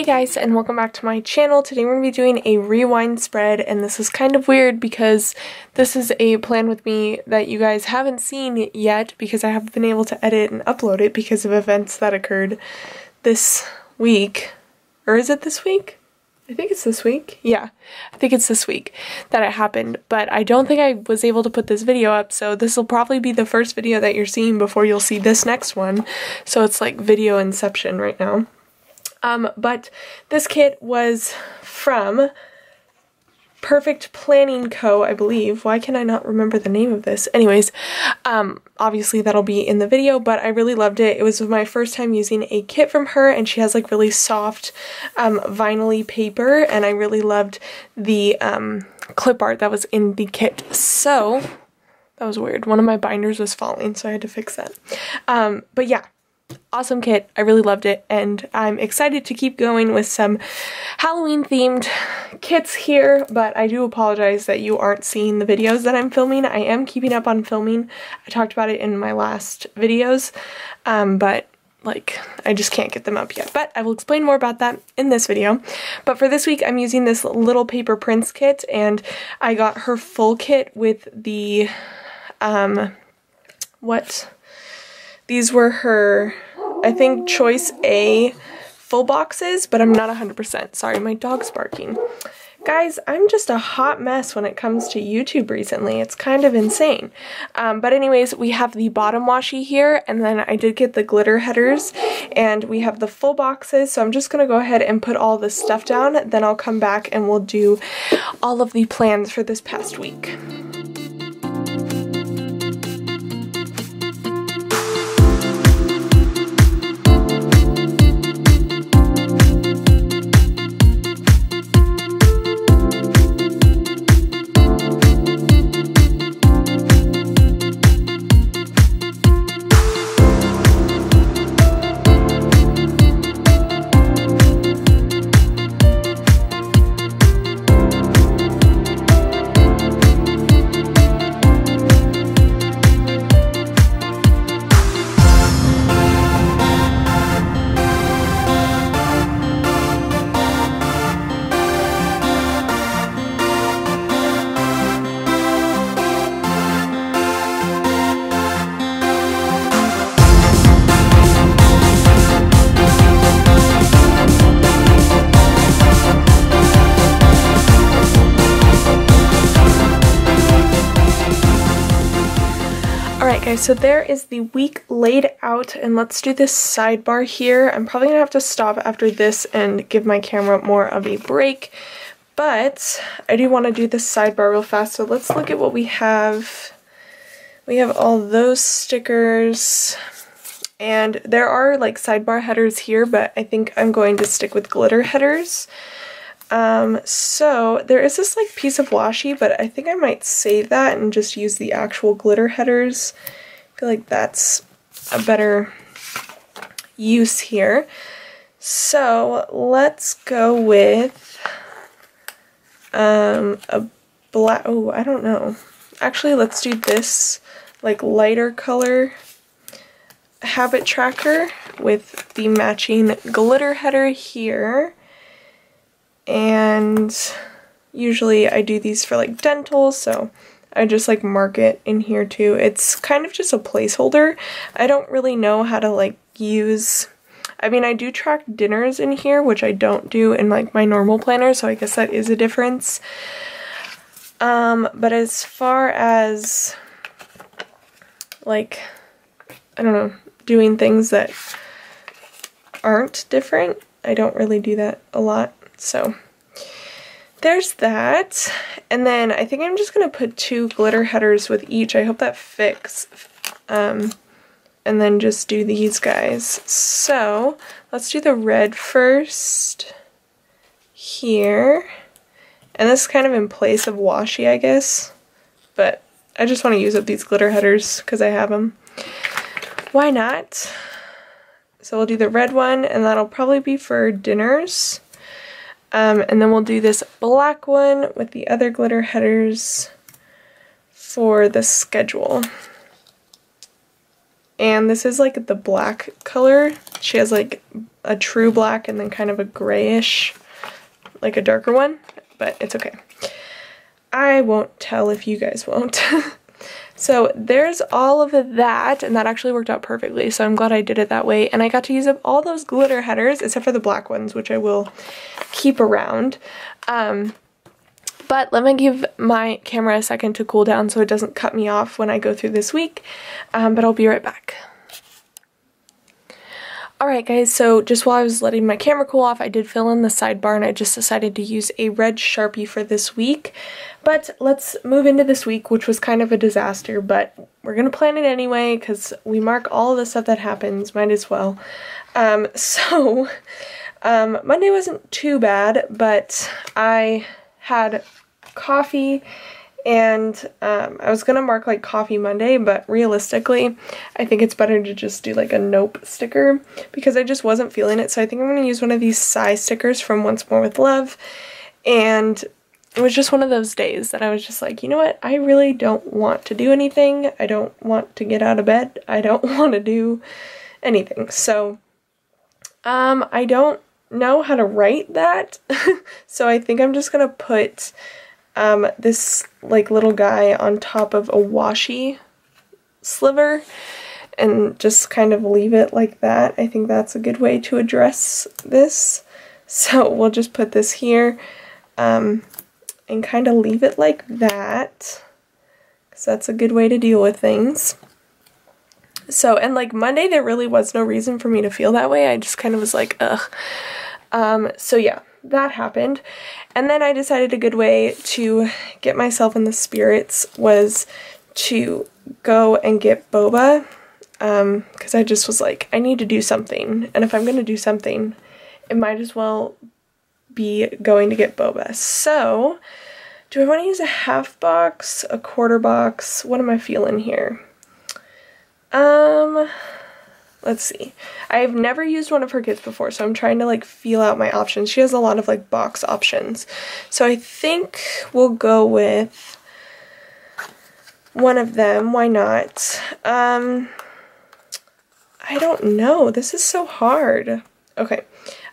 Hey guys, and welcome back to my channel. Today we're going to be doing a rewind spread, and this is kind of weird because this is a plan with me that you guys haven't seen yet because I haven't been able to edit and upload it because of events that occurred this week. Or is it this week? I think it's this week. Yeah, I think it's this week that it happened, but I don't think I was able to put this video up, so this will probably be the first video that you're seeing before you'll see this next one. So it's like video inception right now. But this kit was from Perfect Planning Co, I believe. Why can I not remember the name of this? Anyways, obviously that'll be in the video, but I really loved it. It was my first time using a kit from her, and she has like really soft vinyl-y paper, and I really loved the clip art that was in the kit. So, that was weird. One of my binders was falling, so I had to fix that. But yeah. Awesome kit. I really loved it, and I'm excited to keep going with some Halloween themed kits here, but I do apologize that you aren't seeing the videos that I'm filming. I am keeping up on filming. I talked about it in my last videos, but like I just can't get them up yet. But I will explain more about that in this video. But for this week I'm using this little paper prints kit, and I got her full kit with the these were her, I think, Choice A full boxes, but I'm not 100%. Sorry, my dog's barking. Guys, I'm just a hot mess when it comes to YouTube recently. It's kind of insane. But anyways, we have the bottom washi here, and then I did get the glitter headers, and we have the full boxes, so I'm just going to go ahead and put all this stuff down, then I'll come back and we'll do all of the plans for this past week. Alright guys, so there is the week laid out, and let's do this sidebar here. I'm probably going to have to stop after this and give my camera more of a break, but I do want to do this sidebar real fast, so let's look at what we have. We have all those stickers, and there are like sidebar headers here, but I think I'm going to stick with glitter headers. So there is this like piece of washi, but I think I might save that and just use the actual glitter headers. I feel like that's a better use here. So let's go with a black, oh, I don't know. Actually, let's do this like lighter color habit tracker with the matching glitter header here. And usually I do these for like dental, so I just like mark it in here too. It's kind of just a placeholder. I don't really know how to like use, I mean I do track dinners in here, which I don't do in like my normal planner, so I guess that is a difference. But as far as like, I don't know, doing things that aren't different, I don't really do that a lot. So there's that, and then I think I'm just gonna put 2 glitter headers with each. I hope that fits, and then just do these guys. So let's do the red first here, and this is kind of in place of washi, I guess, but I just want to use up these glitter headers because I have them. Why not? So we'll do the red one, and that'll probably be for dinners. And then we'll do this black one with the other glitter headers for the schedule. and this is like the black color. She has like a true black and then kind of a grayish, like a darker one, but it's okay. I won't tell if you guys won't. So there's all of that, and that actually worked out perfectly, so I'm glad I did it that way. And I got to use up all those glitter headers, except for the black ones, which I will keep around. But let me give my camera a second to cool down so it doesn't cut me off when I go through this week, but I'll be right back. Alright guys, so just while I was letting my camera cool off, I did fill in the sidebar and I just decided to use a red Sharpie for this week. But let's move into this week, which was kind of a disaster, but we're going to plan it anyway because we mark all of the stuff that happens, might as well. Monday wasn't too bad, but I had coffee and I was gonna mark like Coffee Monday, but realistically I think it's better to just do like a nope sticker because I just wasn't feeling it. So I think I'm gonna use one of these sigh stickers from Once More with Love, and it was just one of those days that I was just like, you know what, I really don't want to do anything. I don't want to get out of bed. I don't want to do anything. So I don't know how to write that. So I think I'm just gonna put this like little guy on top of a washi sliver and just kind of leave it like that. I think that's a good way to address this. So we'll just put this here and kind of leave it like that because that's a good way to deal with things. So, and like Monday there really was no reason for me to feel that way. I just kind of was like, ugh. So yeah, that happened. And then I decided a good way to get myself in the spirits was to go and get boba, because I just was like, I need to do something. And if I'm going to do something, it might as well be going to get boba. So, do I want to use a half box, a quarter box? What am I feeling here? Let's see. I've never used one of her kits before, so I'm trying to like feel out my options. She has a lot of like box options. So I think we'll go with one of them. Why not? I don't know. This is so hard. Okay.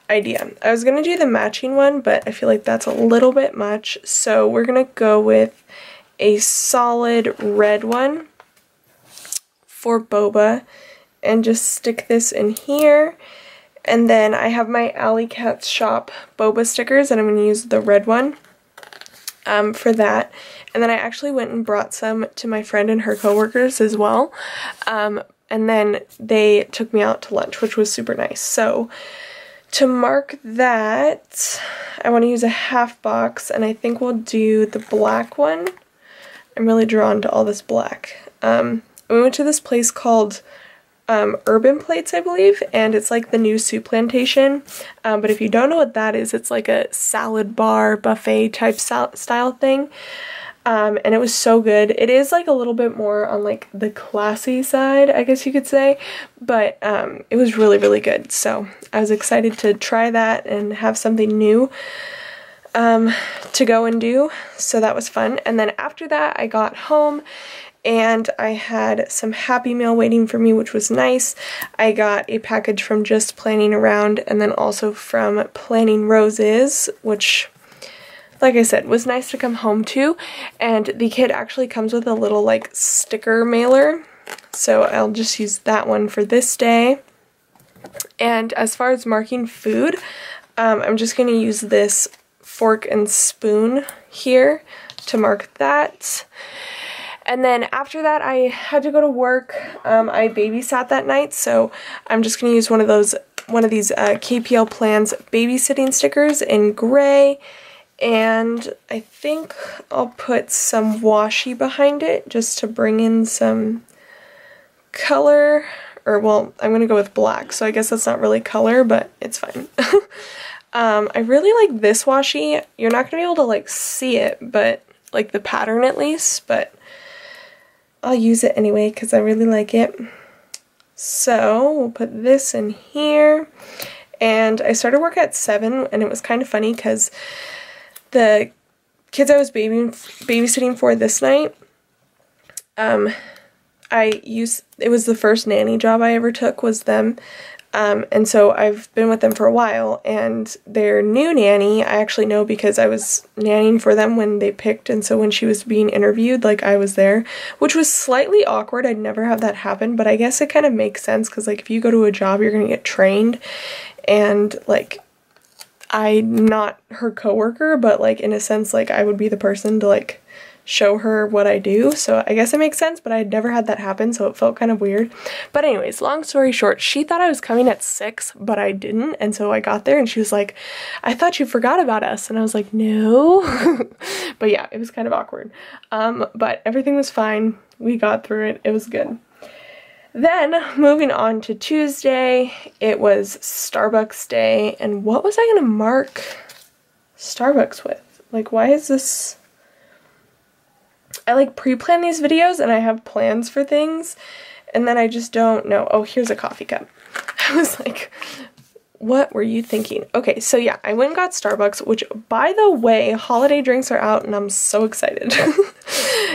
Idea. I was going to do the matching one, but I feel like that's a little bit much. So we're going to go with a solid red one for boba. And just stick this in here. And then I have my Allycat shop boba stickers, and I'm going to use the red one for that. And then I actually went and brought some to my friend and her coworkers as well. And then they took me out to lunch, which was super nice. So to mark that, I want to use a half box, and I think we'll do the black one. I'm really drawn to all this black. We went to this place called Urban Plates, I believe, and it's like the new soup plantation, but if you don't know what that is, it's like a salad bar buffet type style thing, and it was so good. It is like a little bit more on like the classy side, I guess you could say, but it was really, really good. So I was excited to try that and have something new to go and do, so that was fun. And then after that I got home and I had some Happy Meal waiting for me, which was nice. I got a package from Just Planning Around and then also from Planning Roses, which, like I said, was nice to come home to. And the kit actually comes with a little like sticker mailer, so I'll just use that one for this day. And as far as marking food, I'm just going to use this fork and spoon here to mark that. And then after that, I had to go to work. I babysat that night, so I'm just going to use one of these KPL Plans babysitting stickers in gray, and I think I'll put some washi behind it just to bring in some color, or well, I'm going to go with black, so I guess that's not really color, but it's fine. I really like this washi. You're not going to be able to like see it, but like the pattern at least, but I'll use it anyway because I really like it. So we'll put this in here. And I started work at 7, and it was kind of funny because the kids I was babysitting for this night, I it was the first nanny job I ever took was them. And so I've been with them for a while, and their new nanny I actually know because I was nannying for them when they picked, and so when she was being interviewed, like, I was there, which was slightly awkward. I'd never have that happen, but I guess it kind of makes sense because, like, if you go to a job, you're gonna get trained, and, like, I'm not her coworker, but, like, in a sense, like, I would be the person to, like, show her what I do, so I guess it makes sense, but I'd never had that happen, so it felt kind of weird. But anyways, long story short, she thought I was coming at 6, but I didn't, and so I got there and she was like, I thought you forgot about us, and I was like, no. But yeah, it was kind of awkward. But everything was fine. We got through it. It was good. Then, moving on to Tuesday, it was Starbucks day, and what was I gonna mark Starbucks with? Like, why is this... I like pre-plan these videos and I have plans for things and then I just don't know. Oh, here's a coffee cup. I was like, what were you thinking? Okay, so yeah, I went and got Starbucks, which, by the way, holiday drinks are out and I'm so excited.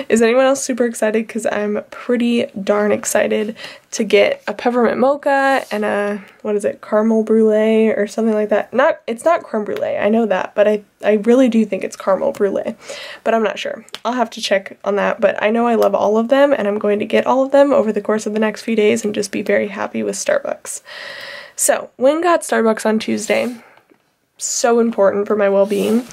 Is anyone else super excited? Because I'm pretty darn excited to get a peppermint mocha and a, what is it, caramel brulee or something like that. It's not creme brulee, I know that, but I really do think it's caramel brulee, but I'm not sure. I'll have to check on that, but I know I love all of them and I'm going to get all of them over the course of the next few days and just be very happy with Starbucks. So, went and got Starbucks on Tuesday. So important for my well-being.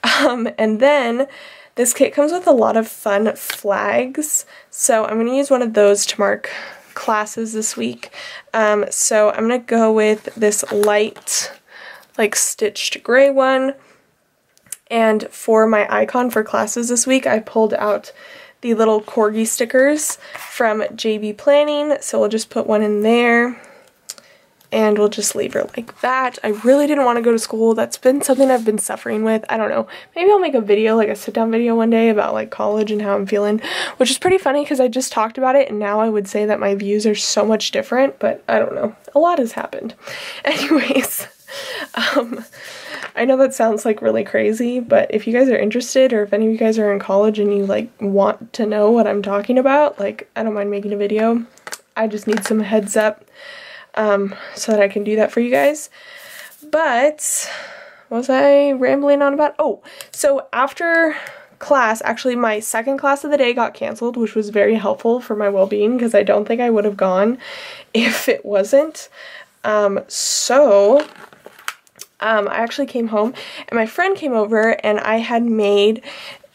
And then this kit comes with a lot of fun flags, so I'm going to use one of those to mark classes this week. So I'm going to go with this light, like, stitched gray one. And for my icon for classes this week, I pulled out the little corgi stickers from JB Planning, so we'll just put one in there. And we'll just leave her like that. I really didn't want to go to school. That's been something I've been suffering with. I don't know. Maybe I'll make a video, like a sit-down video one day about, like, college and how I'm feeling, which is pretty funny because I just talked about it and now I would say that my views are so much different, but I don't know. A lot has happened. Anyways, I know that sounds like really crazy, but if you guys are interested, or if any of you guys are in college and you, like, want to know what I'm talking about, like, I don't mind making a video. I just need some heads up. So that I can do that for you guys. But what was I rambling on about? Oh, so after class, actually my second class of the day got canceled, which was very helpful for my well-being because I don't think I would have gone if it wasn't. I actually came home and my friend came over and I had made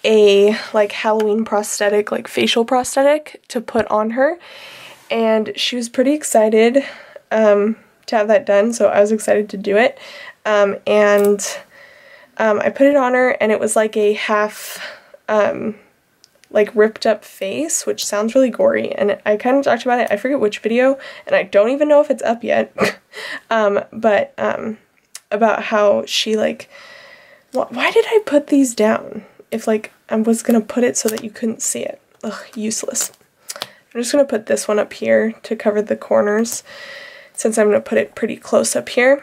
a, like, Halloween prosthetic, like facial prosthetic to put on her, and she was pretty excited to have that done, so I was excited to do it. I put it on her and it was like a half like ripped up face, which sounds really gory, and I kind of talked about it, I forget which video, and I don't even know if it's up yet. About how she, like, why did I put these down if, like, I was gonna put it so that you couldn't see it? Ugh, useless. I'm just gonna put this one up here to cover the corners, since I'm going to put it pretty close up here.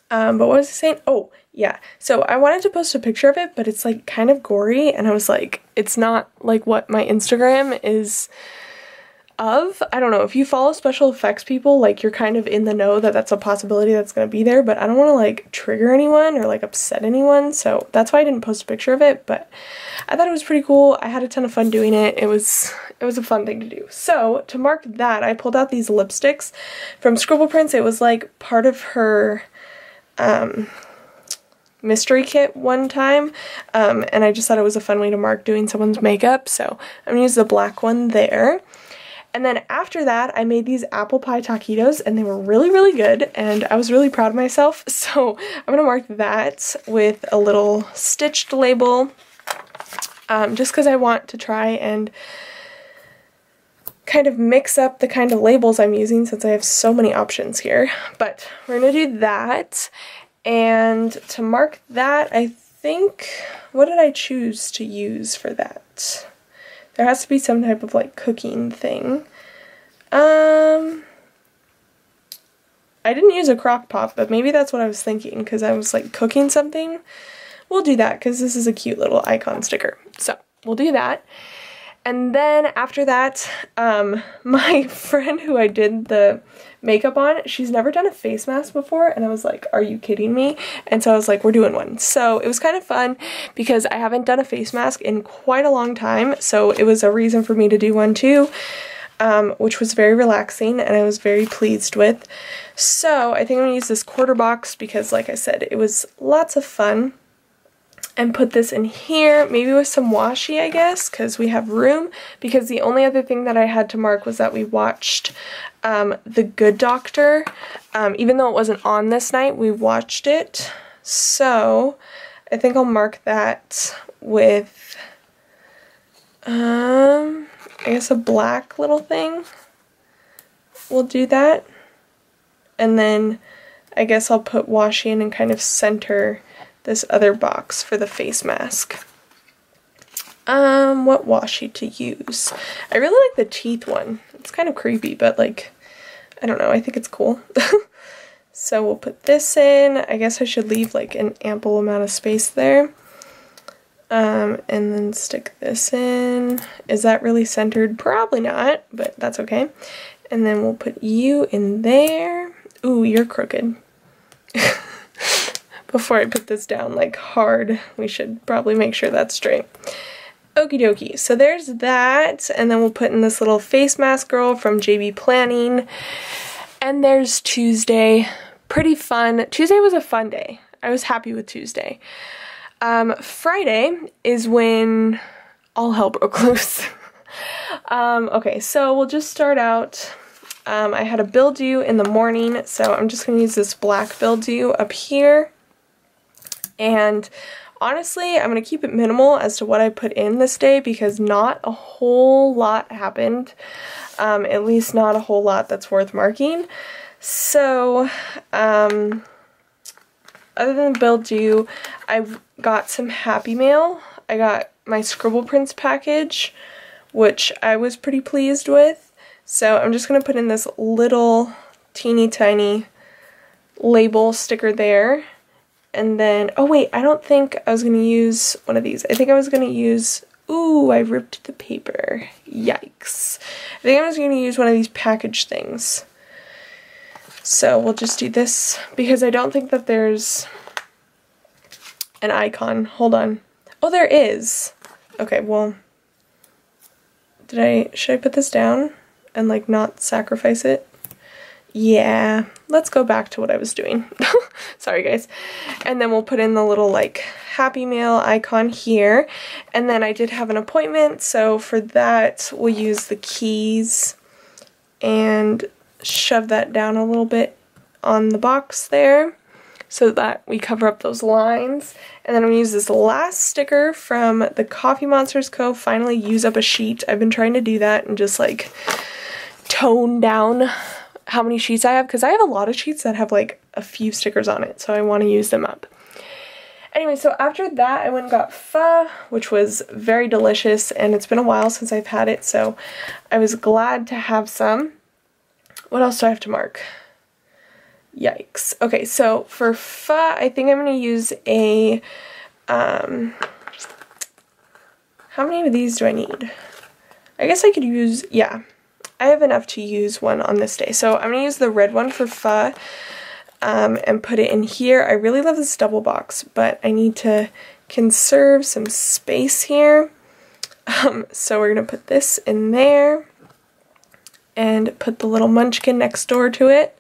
But what was I saying? Oh, yeah. So I wanted to post a picture of it, but it's, like, kind of gory, and I was like, it's not, like, what my Instagram is of. I don't know. If you follow special effects people, like, you're kind of in the know that that's a possibility that's going to be there, but I don't want to, like, trigger anyone or, like, upset anyone, so that's why I didn't post a picture of it, but I thought it was pretty cool. I had a ton of fun doing it. It was a fun thing to do. So, to mark that, I pulled out these lipsticks from Scribble Prints. It was, like, part of her mystery kit one time, and I just thought it was a fun way to mark doing someone's makeup, so I'm gonna use the black one there. And then after that, I made these apple pie taquitos, and they were really, really good, and I was really proud of myself, so I'm gonna mark that with a little stitched label, just because I want to try and kind of mix up the kind of labels I'm using since I have so many options here. But we're gonna do that, and to mark that, I think, what did I choose to use for that? There has to be some type of, like, cooking thing. I didn't use a crock pot, but maybe that's what I was thinking, because I was, like, cooking something. We'll do that, because this is a cute little icon sticker. So, we'll do that. And then after that, my friend who I did the makeup on, she's never done a face mask before, and I was like, are you kidding me? And so I was like, we're doing one. So it was kind of fun because I haven't done a face mask in quite a long time, so it was a reason for me to do one too, which was very relaxing and I was very pleased with. So I think I'm gonna use this quarter box because, like I said, it was lots of fun. And put this in here, maybe with some washi, I guess, because we have room. Because the only other thing that I had to mark was that we watched The Good Doctor. Even though it wasn't on this night, we watched it. So I think I'll mark that with, I guess a black little thing. We'll do that. And then I guess I'll put washi in and kind of center this other box for the face mask. What washi to use? I really like the teeth one. It's kind of creepy, but like, I don't know, I think it's cool. So we'll put this in. I guess I should leave like an ample amount of space there. And then stick this in. Is that really centered? Probably not, but that's okay. And then we'll put you in there. Ooh, you're crooked. Before I put this down like hard, we should probably make sure that's straight. Okie dokie, so there's that, and then we'll put in this little face mask girl from JB Planning. And there's Tuesday. Pretty fun. Tuesday was a fun day. I was happy with Tuesday. Friday is when all hell broke loose. Okay, so we'll just start out. I had a bill due in the morning, so I'm just going to use this black bill due up here. And honestly, I'm going to keep it minimal as to what I put in this day because not a whole lot happened. At least not a whole lot that's worth marking. So, other than the bill due, I got some Happy Mail. I got my Scribble Prints package, which I was pretty pleased with. So I'm just going to put in this little teeny tiny label sticker there. And then, oh wait, I don't think I was going to use one of these. I think I was going to use, ooh, I ripped the paper. Yikes. I think I was going to use one of these package things. So we'll just do this because I don't think that there's an icon. Hold on. Oh, there is. Okay, well, should I put this down and like not sacrifice it? Yeah, let's go back to what I was doing. Sorry guys. And then we'll put in the little like Happy Mail icon here. And then I did have an appointment, so for that we'll use the keys and shove that down a little bit on the box there so that we cover up those lines. And then I'm going to use this last sticker from the Coffee Monsterz Co. Finally use up a sheet. I've been trying to do that and just like tone down how many sheets I have because I have a lot of sheets that have like a few stickers on it, so I want to use them up. Anyway, so after that I went and got pho, which was very delicious, and it's been a while since I've had it, so I was glad to have some. What else do I have to mark? Yikes. Okay, so for pho, I think I'm going to use a, how many of these do I need? I guess I could use, yeah, I have enough to use one on this day. So I'm going to use the red one for pho and put it in here. I really love this double box, but I need to conserve some space here. So we're going to put this in there and put the little munchkin next door to it.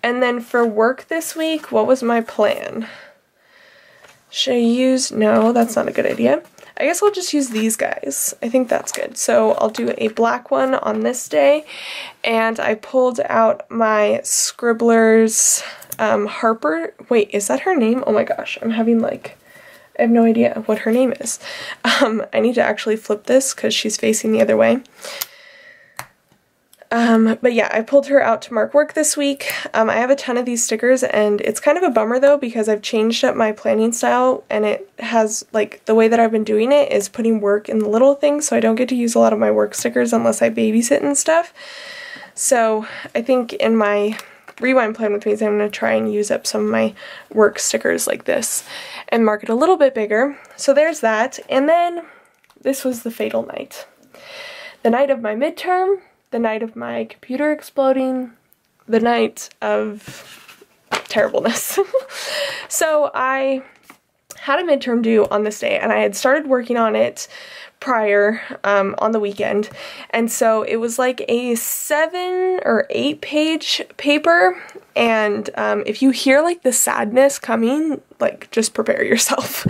And then for work this week, what was my plan? Should I use, no, that's not a good idea. I guess I'll just use these guys. I think that's good. So I'll do a black one on this day. And I pulled out my Scribbler's Harper. Wait, is that her name? Oh my gosh, I'm having like, I have no idea what her name is. I need to actually flip this because she's facing the other way. But yeah, I pulled her out to mark work this week. I have a ton of these stickers, and it's kind of a bummer though because I've changed up my planning style, and it has, like, the way that I've been doing it is putting work in the little things, so I don't get to use a lot of my work stickers unless I babysit and stuff. So I think in my rewind plan with me, I'm going to try and use up some of my work stickers like this and mark it a little bit bigger. So there's that, and then this was the fatal night. the night of my midterm, the night of my computer exploding, the night of terribleness. So I had a midterm due on this day, and I had started working on it prior on the weekend, and so it was like a 7 or 8 page paper, and if you hear like the sadness coming, like just prepare yourself.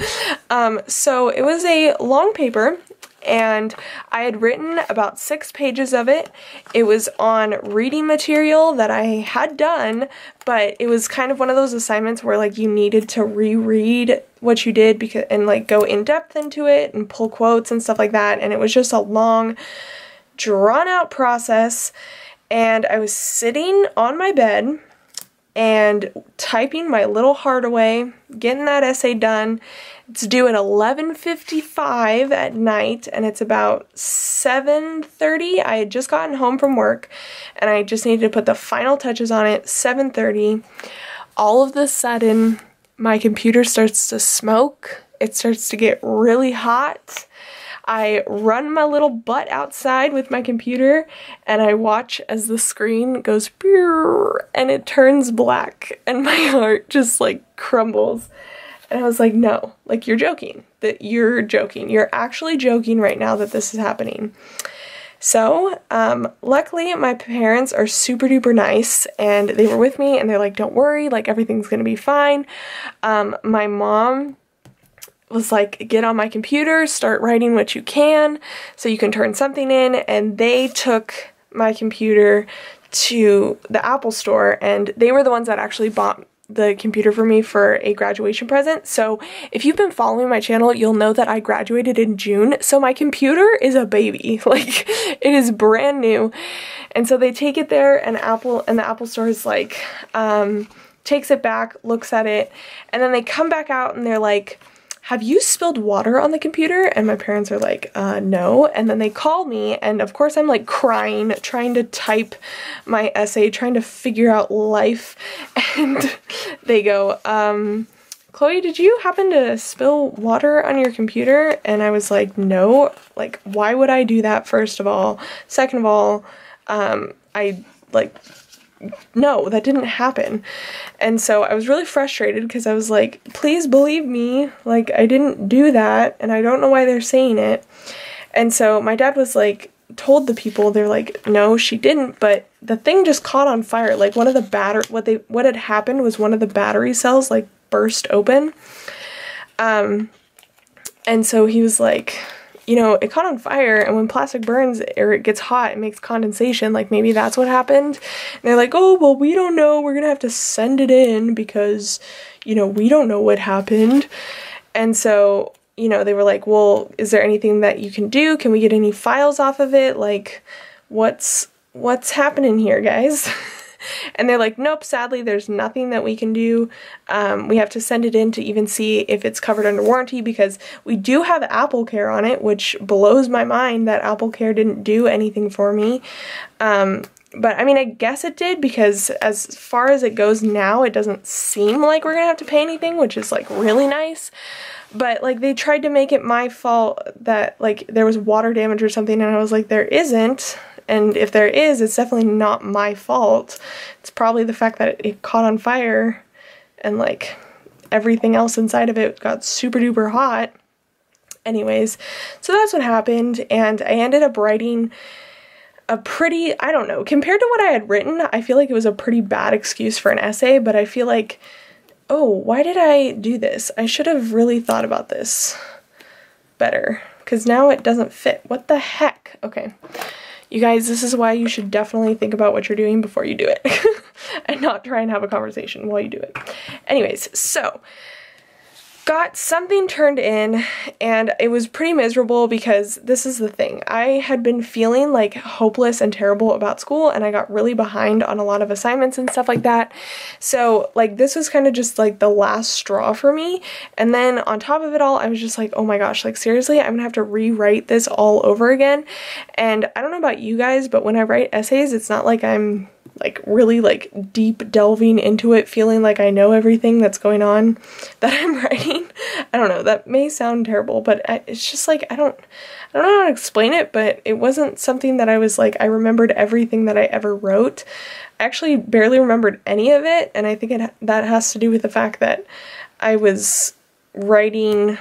So it was a long paper, and I had written about 6 pages of it. It was on reading material that I had done, but it was kind of one of those assignments where like you needed to reread what you did because and like go in depth into it and pull quotes and stuff like that, and it was just a long, drawn out process. And I was sitting on my bed and typing my little heart away, getting that essay done. It's due at 11:55 at night, and it's about 7:30. I had just gotten home from work, and I just needed to put the final touches on it. 7:30. All of a sudden, my computer starts to smoke. It starts to get really hot. I run my little butt outside with my computer, and I watch as the screen goes and it turns black, and my heart just like crumbles. And I was like, no, like you're joking, you're actually joking right now that this is happening. So luckily my parents are super duper nice, and they were with me, and they're like, don't worry, like everything's gonna be fine. My mom was like, get on my computer, start writing what you can so you can turn something in, and they took my computer to the Apple store, and they were the ones that actually bought the computer for me for a graduation present. So if you've been following my channel, you'll know that I graduated in June, so my computer is a baby. Like, it is brand new. And so they take it there, and the Apple store is like, takes it back, looks at it, and then they come back out and they're like, have you spilled water on the computer? And my parents are like, no. And then they call me, and of course I'm like crying, trying to type my essay, trying to figure out life. And they go, Chloe, did you happen to spill water on your computer? And I was like, no. Like, why would I do that, first of all? Second of all, no, that didn't happen. And so I was really frustrated because I was like, please believe me, like I didn't do that, and I don't know why they're saying it. And so my dad was like, told the people, they're like, no, she didn't, but the thing just caught on fire. Like one of the what had happened was one of the battery cells like burst open. And so he was like, you know, it caught on fire, and when plastic burns or it gets hot, it makes condensation, like maybe that's what happened. And they're like, oh, well, we don't know, we're gonna have to send it in because, you know, we don't know what happened. And so, you know, they were like, well, is there anything that you can do? Can we get any files off of it? Like, what's happening here, guys? And they're like, nope, sadly, there's nothing that we can do. We have to send it in to even see if it's covered under warranty, because we do have Apple Care on it, which blows my mind that Apple Care didn't do anything for me. But I mean, I guess it did, because as far as it goes now, it doesn't seem like we're gonna have to pay anything, which is like really nice. But like they tried to make it my fault that like there was water damage or something, and I was like, there isn't. And if there is, it's definitely not my fault. It's probably the fact that it caught on fire and like everything else inside of it got super duper hot. Anyways, so that's what happened, and I ended up writing a pretty, I don't know, compared to what I had written, I feel like it was a pretty bad excuse for an essay, but I feel like, oh, why did I do this? I should have really thought about this better, because now it doesn't fit. What the heck? Okay. You guys, this is why you should definitely think about what you're doing before you do it and not try and have a conversation while you do it. Anyways, so got something turned in, and it was pretty miserable because this is the thing. I had been feeling like hopeless and terrible about school, and I got really behind on a lot of assignments and stuff like that. So like this was kind of just like the last straw for me. And then on top of it all, I was just like, oh my gosh, like seriously, I'm gonna have to rewrite this all over again. And I don't know about you guys, but when I write essays, it's not like I'm like really like deep delving into it, feeling like I know everything that's going on that I'm writing. I I don't know, that may sound terrible, but it's just like, I don't know how to explain it, but it wasn't something that I was like, I remembered everything that I ever wrote. I actually barely remembered any of it, and I think that has to do with the fact that I was writing,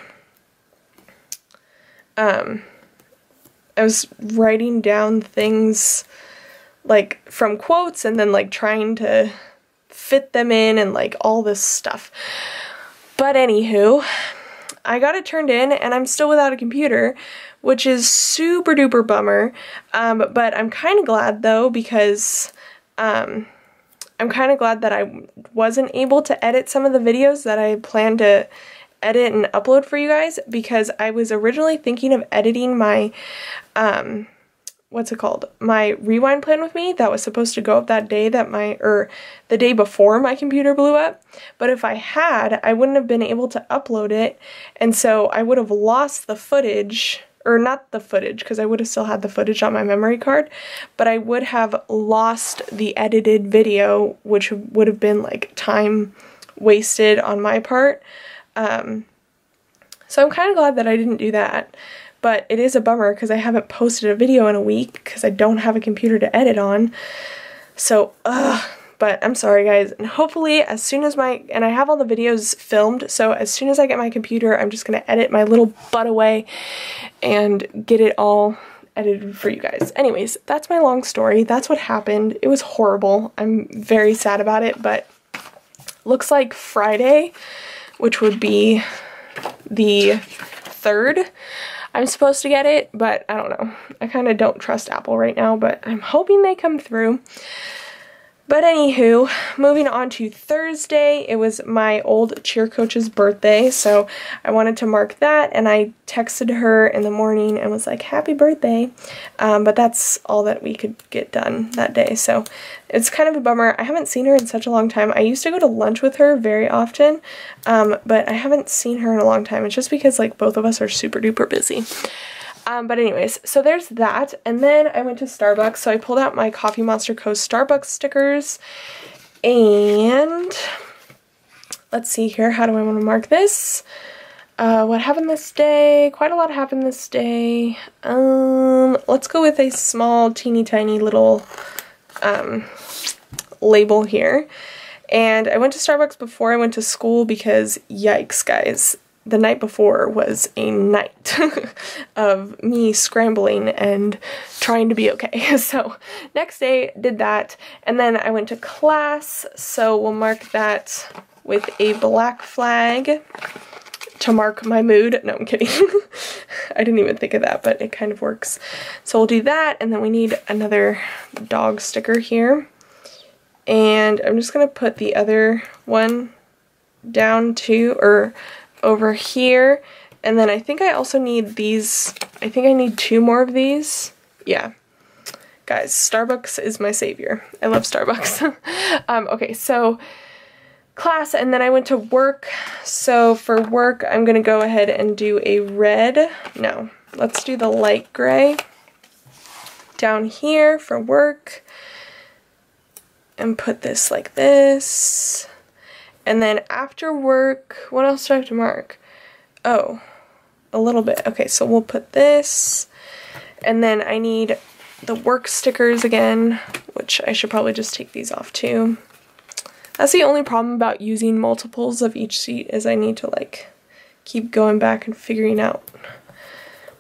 I was writing down things like from quotes and then like trying to fit them in and like all this stuff. But anywho, I got it turned in and I'm still without a computer, which is super duper bummer. But I'm kind of glad though, because I'm kind of glad that I wasn't able to edit some of the videos that I planned to edit and upload for you guys, because I was originally thinking of editing my, what's it called? My rewind plan with me that was supposed to go up that day that the day before my computer blew up. But if I had, I wouldn't have been able to upload it, and so I would have lost the footage, or not the footage, because I would have still had the footage on my memory card, but I would have lost the edited video, which would have been like time wasted on my part. So I'm kind of glad that I didn't do that, but it is a bummer because I haven't posted a video in a week because I don't have a computer to edit on. So, but I'm sorry guys, and hopefully as soon as and I have all the videos filmed, so as soon as I get my computer, I'm just going to edit my little butt away and get it all edited for you guys. Anyways, that's my long story. That's what happened. It was horrible. I'm very sad about it, but looks like Friday, which would be the 3rd, I'm supposed to get it, but I don't know. I kind of don't trust Apple right now, but I'm hoping they come through. But anywho, moving on to Thursday, it was my old cheer coach's birthday, so I wanted to mark that, and I texted her in the morning and was like, happy birthday, but that's all that we could get done that day, so it's kind of a bummer. I haven't seen her in such a long time. I used to go to lunch with her very often, but I haven't seen her in a long time. It's just because like both of us are super duper busy. But anyways, so there's that, and then I went to Starbucks, so I pulled out my Coffee Monsterz Co. Starbucks stickers, and let's see here, how do I want to mark this? What happened this day? Quite a lot happened this day. Let's go with a small, teeny tiny little, label here. And I went to Starbucks before I went to school because, yikes guys, the night before was a night of me scrambling and trying to be okay. So next day did that, and then I went to class, so we'll mark that with a black flag to mark my mood. No, I'm kidding. I didn't even think of that, but it kind of works. So we'll do that, and then we need another dog sticker here. And I'm just gonna put the other one down too, or over here, and then I think I also need these. I think I need 2 more of these. Yeah. Guys, Starbucks is my savior. I love Starbucks. Okay, so class, and then I went to work. So for work, I'm gonna go ahead and do a red. No, let's do the light gray down here for work, and put this like this. And then after work, what else do I have to mark? Oh, a little bit. Okay, so we'll put this, and then I need the work stickers again, which I should probably just take these off too. That's the only problem about using multiples of each sheet, is I need to like keep going back and figuring out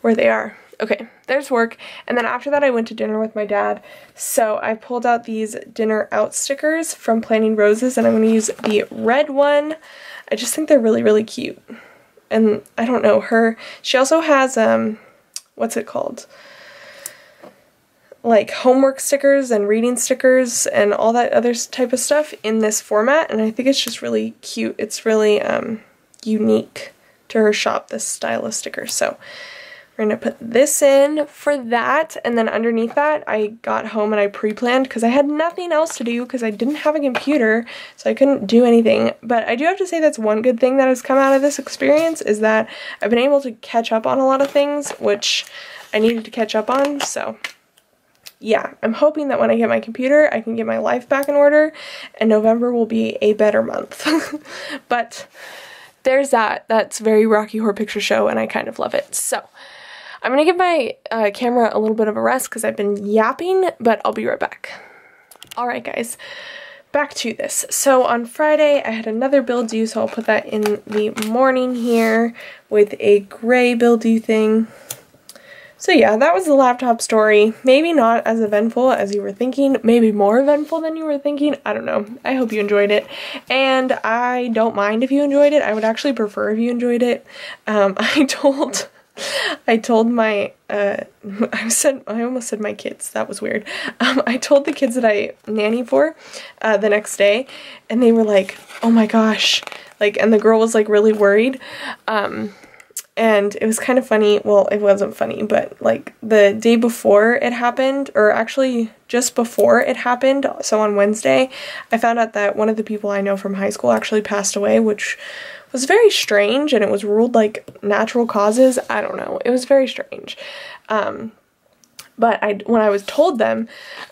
where they are. Okay, there's work, and then after that I went to dinner with my dad, so I pulled out these dinner out stickers from Planning Roses, and I'm going to use the red one. I just think they're really, really cute, and I don't know, she also has, what's it called? Like homework stickers and reading stickers and all that other type of stuff in this format, and I think it's just really cute. It's really unique to her shop, this style of sticker, so we're going to put this in for that, and then underneath that I got home and I pre-planned because I had nothing else to do because I didn't have a computer, so I couldn't do anything. But I do have to say that's one good thing that has come out of this experience, is that I've been able to catch up on a lot of things, which I needed to catch up on, so yeah, I'm hoping that when I get my computer, I can get my life back in order, and November will be a better month. But there's that. That's very Rocky Horror Picture Show, and I kind of love it. So I'm gonna give my camera a little bit of a rest because I've been yapping, but I'll be right back. Alright guys, back to this. So on Friday I had another bill due, so I'll put that in the morning here with a gray bill due thing. So yeah, that was the laptop story. Maybe not as eventful as you were thinking, maybe more eventful than you were thinking. I don't know. I hope you enjoyed it. And I don't mind if you enjoyed it. I would actually prefer if you enjoyed it. I told my, I almost said my kids, that was weird. I told the kids that I nanny for the next day, and they were like, oh my gosh, like, and the girl was like really worried. And it was kind of funny. Well, it wasn't funny, but like the day before it happened, or actually just before it happened, so on Wednesday, I found out that one of the people I know from high school actually passed away, which was very strange, and it was ruled like natural causes. I don't know. It was very strange. But when I was told them,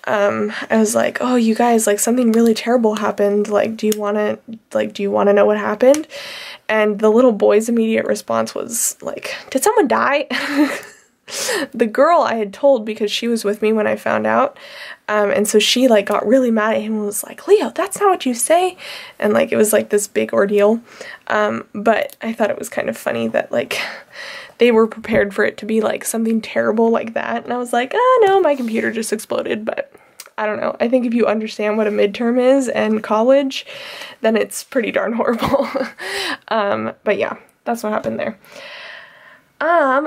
I was like, oh, you guys, like something really terrible happened. Like, do you want to know what happened? And the little boy's immediate response was like, did someone die? The girl I had told because she was with me when I found out. And so she like got really mad at him and was like, Leo, that's not what you say. And like, it was like this big ordeal. But I thought it was kind of funny that like they were prepared for it to be like something terrible like that. And I was like, oh no, my computer just exploded. But I don't know. I think if you understand what a midterm is and college, then it's pretty darn horrible. But yeah, that's what happened there.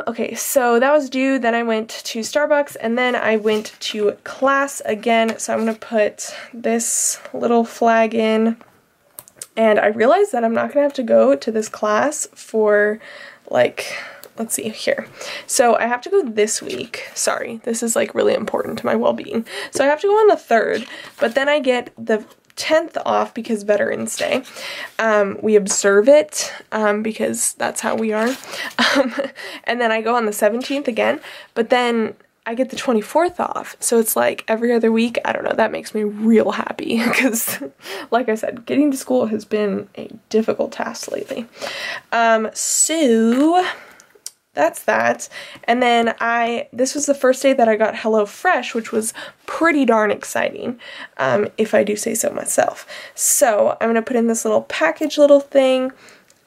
Okay, so that was due, then I went to Starbucks, and then I went to class again, so I'm gonna put this little flag in, and I realized that I'm not gonna have to go to this class for, like, let's see here. So I have to go this week. Sorry, this is like really important to my well-being. So I have to go on the 3rd, but then I get the 10th off because Veterans Day. We observe it because that's how we are. And then I go on the 17th again, but then I get the 24th off. So it's like every other week. I don't know. That makes me real happy because, like I said, getting to school has been a difficult task lately. So that's that. And then this was the first day that I got HelloFresh, which was pretty darn exciting, if I do say so myself. So I'm gonna put in this little package little thing,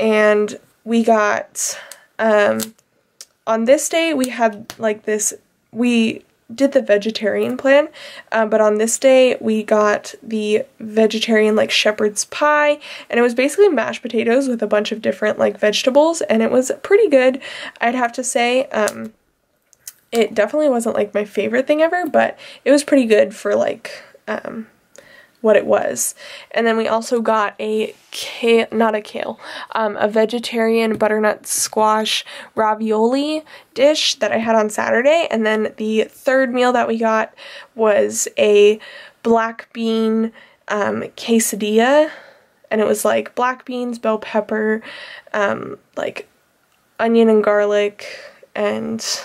and we got, on this day we had like this, we did the vegetarian plan, but on this day we got the vegetarian like shepherd's pie, and it was basically mashed potatoes with a bunch of different like vegetables, and it was pretty good, I'd have to say. It definitely wasn't like my favorite thing ever, but it was pretty good for like what it was. And then we also got a vegetarian butternut squash ravioli dish that I had on Saturday. And then the third meal that we got was a black bean quesadilla, and it was like black beans, bell pepper, like onion and garlic, and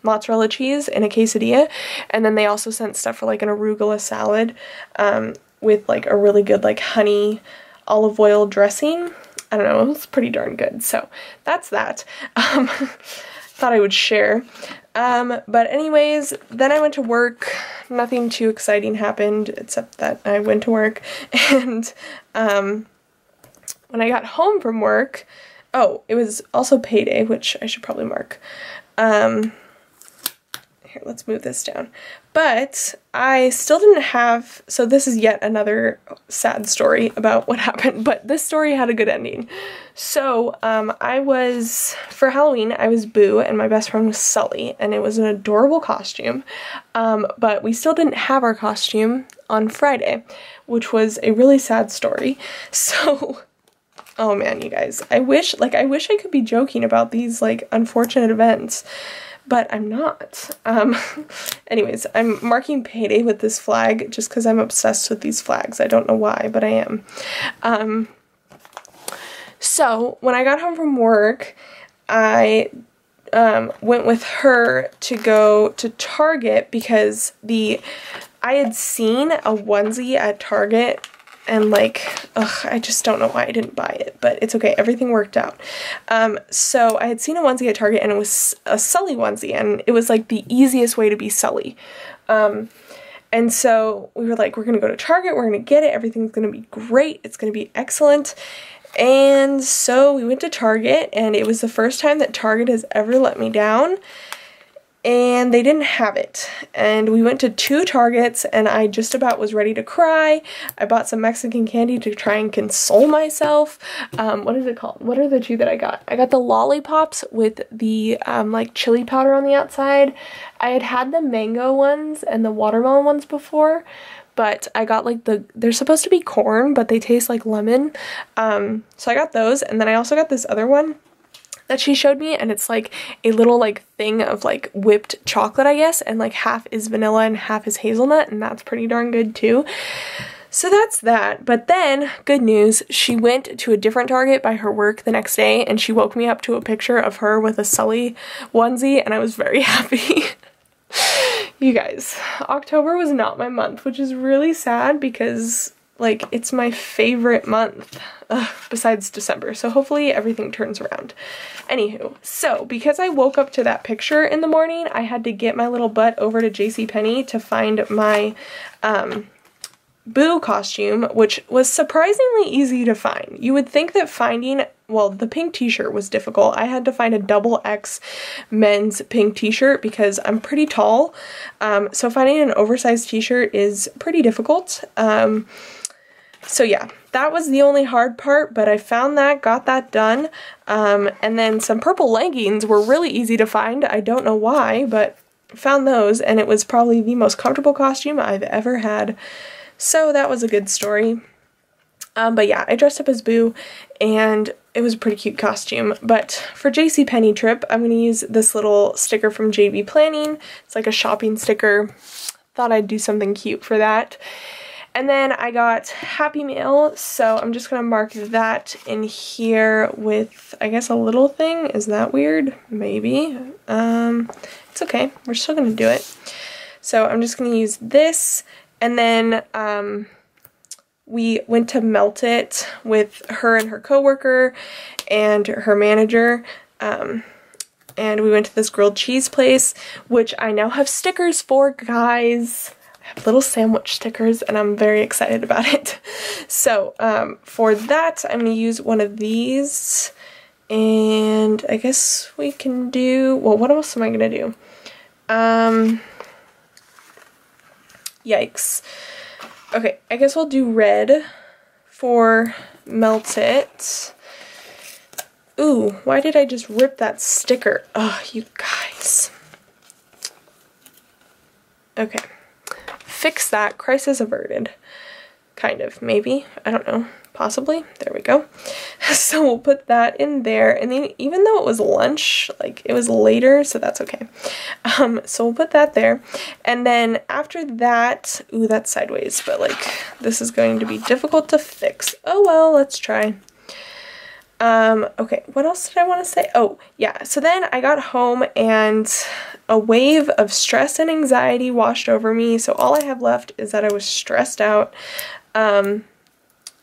mozzarella cheese in a quesadilla. And then they also sent stuff for like an arugula salad with like a really good like honey olive oil dressing. I don't know, it was pretty darn good. So that's that. Thought I would share. But anyways, then I went to work. Nothing too exciting happened except that I went to work. And when I got home from work, oh, it was also payday, which I should probably mark. Here, let's move this down. But I still didn't have, so this is yet another sad story about what happened, but this story had a good ending. So, for Halloween, I was Boo, and my best friend was Sully, and it was an adorable costume, but we still didn't have our costume on Friday, which was a really sad story. So, oh man, you guys, I wish I could be joking about these, like, unfortunate events, but I'm not. Anyways, I'm marking payday with this flag just because I'm obsessed with these flags. I don't know why, but I am. So, when I got home from work, I went with her to go to Target because I had seen a onesie at Target and like, ugh, I just don't know why I didn't buy it, but it's okay. Everything worked out. So I had seen a onesie at Target, and it was a Sully onesie, and it was like the easiest way to be Sully. And so we were like, we're gonna go to Target, we're gonna get it, everything's gonna be great, it's gonna be excellent. And so we went to Target, and it was the first time that Target has ever let me down, and they didn't have it. And we went to 2 Targets, and I just about was ready to cry. I bought some Mexican candy to try and console myself. What is it called? What are the 2 that I got? I got the lollipops with the like chili powder on the outside. I had the mango ones and the watermelon ones before, but I got like they're supposed to be corn, but they taste like lemon. So I got those, and then I also got this other one that she showed me, and it's like a little like thing of like whipped chocolate, I guess, and like half is vanilla and half is hazelnut, and that's pretty darn good too. So that's that. But then, good news, she went to a different Target by her work the next day, and she woke me up to a picture of her with a Sully onesie, and I was very happy. You guys, October was not my month, which is really sad because like it's my favorite month besides December, so hopefully everything turns around. Anywho, so because I woke up to that picture in the morning, I had to get my little butt over to JCPenney to find my Boo costume, which was surprisingly easy to find. You would think that finding, well, the pink t-shirt was difficult. I had to find a XX men's pink t-shirt because I'm pretty tall, so finding an oversized t-shirt is pretty difficult. So yeah, that was the only hard part, but I found that, got that done, and then some purple leggings were really easy to find. I don't know why, but found those, and it was probably the most comfortable costume I've ever had. So that was a good story. But yeah, I dressed up as Boo, and it was a pretty cute costume. But for JCPenney trip, I'm going to use this little sticker from JB Planning. It's like a shopping sticker. Thought I'd do something cute for that. And then I got Happy Mail, so I'm just going to mark that in here with, I guess, a little thing. Is that weird? Maybe. It's okay. We're still going to do it. So I'm just going to use this. And then we went to Melt It with her and her coworker and her manager, and we went to this grilled cheese place, which I now have stickers for, guys. I have little sandwich stickers, and I'm very excited about it. So for that, I'm going to use one of these, and I guess we can do, well, what else am I going to do? Yikes. Okay, I guess we'll do red for Melt It. Ooh, why did I just rip that sticker? Oh, you guys. Okay. Fix that. Crisis averted. Kind of, maybe. I don't know. Possibly. There we go. So we'll put that in there, and then even though it was lunch, like it was later, so that's okay. So we'll put that there, and then after that, ooh, that's sideways, but like this is going to be difficult to fix. Oh well, let's try. Okay, what else did I want to say? Oh, yeah, so then I got home and a wave of stress and anxiety washed over me, so all I have left is that I was stressed out.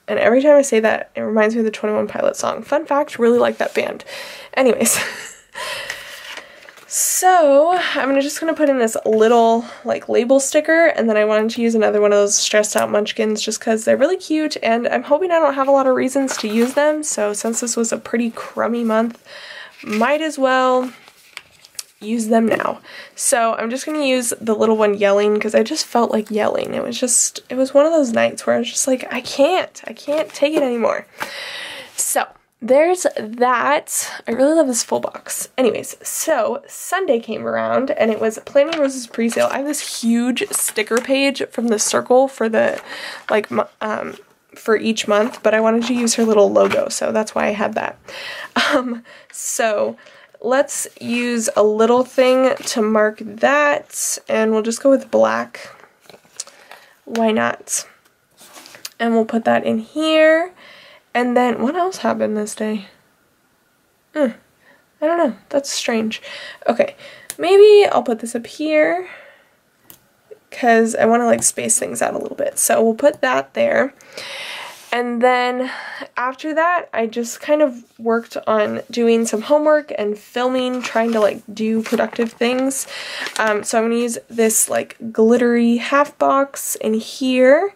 And every time I say that, it reminds me of the 21 Pilots song. Fun fact, really like that band. Anyways. So, I'm just going to put in this little, like, label sticker, and then I wanted to use another one of those stressed out munchkins just because they're really cute, and I'm hoping I don't have a lot of reasons to use them, so since this was a pretty crummy month, might as well use them now. So I'm just going to use the little one yelling because I just felt like yelling. It was one of those nights where I was just like, I can't take it anymore. So there's that. I really love this full box. Anyways, so Sunday came around and it was Planning Rose's pre-sale. I have this huge sticker page from the circle for the, like, for each month, but I wanted to use her little logo, so that's why I had that. So let's use a little thing to mark that, and we'll just go with black. Why not? And we'll put that in here. And then, what else happened this day? I don't know. That's strange. Okay, maybe I'll put this up here because I want to, like, space things out a little bit. So we'll put that there. And then after that, I just kind of worked on doing some homework and filming, trying to like do productive things. So I'm gonna use this like glittery half box in here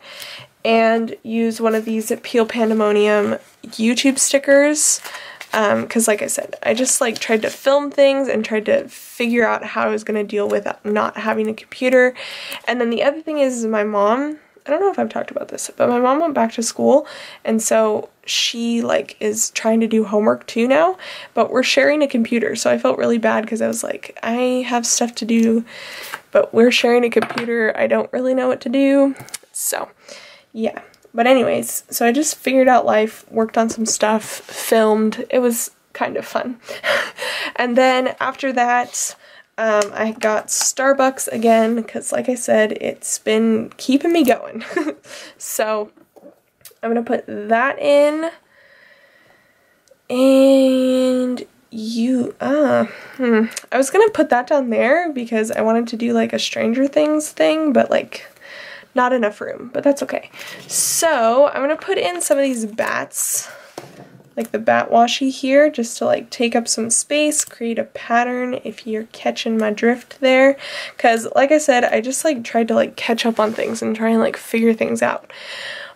and use one of these Peel Pandemonium YouTube stickers. Because like I said, I just like tried to film things and tried to figure out how I was going to deal with not having a computer. And then the other thing is my mom, I don't know if I've talked about this, but my mom went back to school, and so she like is trying to do homework too now, but we're sharing a computer. So I felt really bad because I was like, I have stuff to do, but we're sharing a computer. I don't really know what to do. So yeah. But anyways, so I just figured out life, worked on some stuff, filmed. It was kind of fun. And then after that, I got Starbucks again because, like I said, it's been keeping me going. So I'm going to put that in. And I was going to put that down there because I wanted to do like a Stranger Things thing, but like not enough room, but that's okay. So I'm gonna put in some of these bats, like the bat washi here, just to like take up some space, create a pattern, if you're catching my drift there. Because like I said, I just like tried to like catch up on things and try and like figure things out.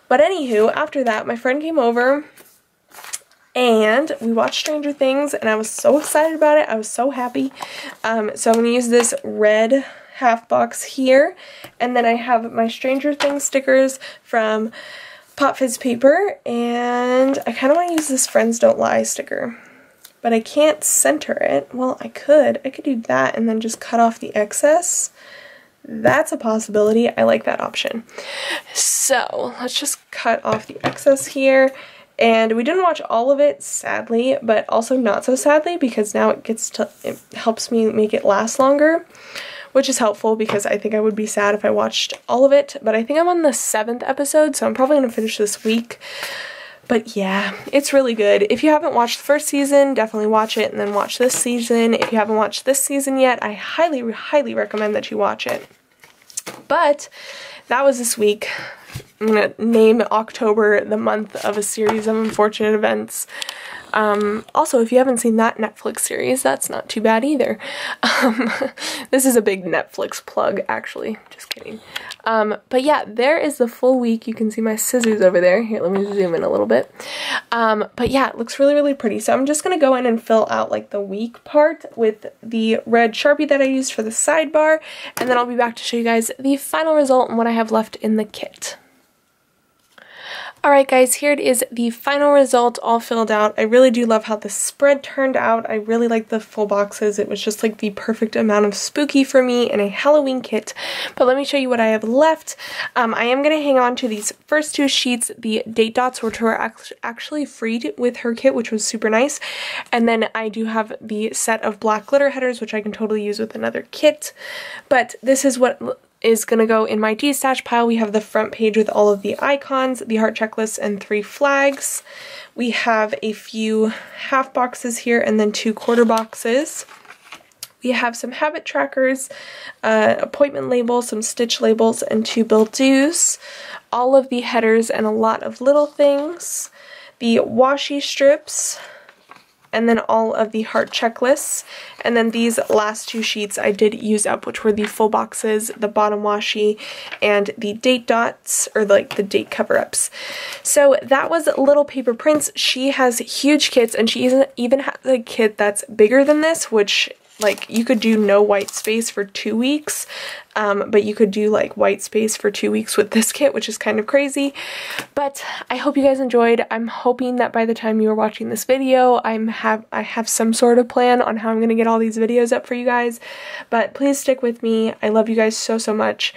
But anywho, after that, my friend came over and we watched Stranger Things, and I was so excited about it. I was so happy. So I'm gonna use this red half box here, and then I have my Stranger Things stickers from Fizz Paper, and I kind of want to use this Friends Don't Lie sticker, but I can't center it. Well, I could do that and then just cut off the excess. That's a possibility. I like that option. So let's just cut off the excess here. And we didn't watch all of it, sadly, but also not so sadly, because now it helps me make it last longer, which is helpful because I think I would be sad if I watched all of it. But I think I'm on the 7th episode, so I'm probably going to finish this week. But yeah, it's really good. If you haven't watched the first season, definitely watch it and then watch this season. If you haven't watched this season yet, I highly, highly recommend that you watch it. But that was this week. I'm going to name October the month of a series of unfortunate events. Also, if you haven't seen that Netflix series, that's not too bad either. This is a big Netflix plug, actually. Just kidding. But yeah, there is the full week. You can see my scissors over there. Here, let me zoom in a little bit. But yeah, it looks really, really pretty. So I'm just going to go in and fill out like the week part with the red Sharpie that I used for the sidebar. And then I'll be back to show you guys the final result and what I have left in the kit. Alright guys, here it is, the final result all filled out. I really do love how the spread turned out. I really like the full boxes. It was just like the perfect amount of spooky for me in a Halloween kit. But let me show you what I have left. I am going to hang on to these first two sheets, the date dots, which were actually free with her kit, which was super nice. And then I do have the set of black glitter headers, which I can totally use with another kit. But this is what is going to go in my D-stash pile. We have the front page with all of the icons, the heart checklist, and 3 flags. We have a few half boxes here and then 2 quarter boxes. We have some habit trackers, appointment labels, some stitch labels, and 2 bill dues. All of the headers and a lot of little things. The washi strips, and then all of the heart checklists. And then these last 2 sheets I did use up, which were the full boxes, the bottom washi, and the date dots, or like the date cover-ups. So that was Little Paper Prints. She has huge kits, and she even has a kit that's bigger than this, which like you could do no white space for 2 weeks, but you could do like white space for 2 weeks with this kit, which is kind of crazy. But I hope you guys enjoyed. I'm hoping that by the time you are watching this video, I have some sort of plan on how I'm going to get all these videos up for you guys. But please stick with me. I love you guys so, so much.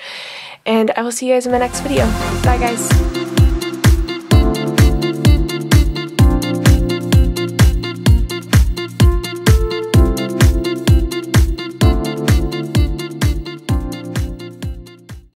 And I will see you guys in my next video. Bye guys.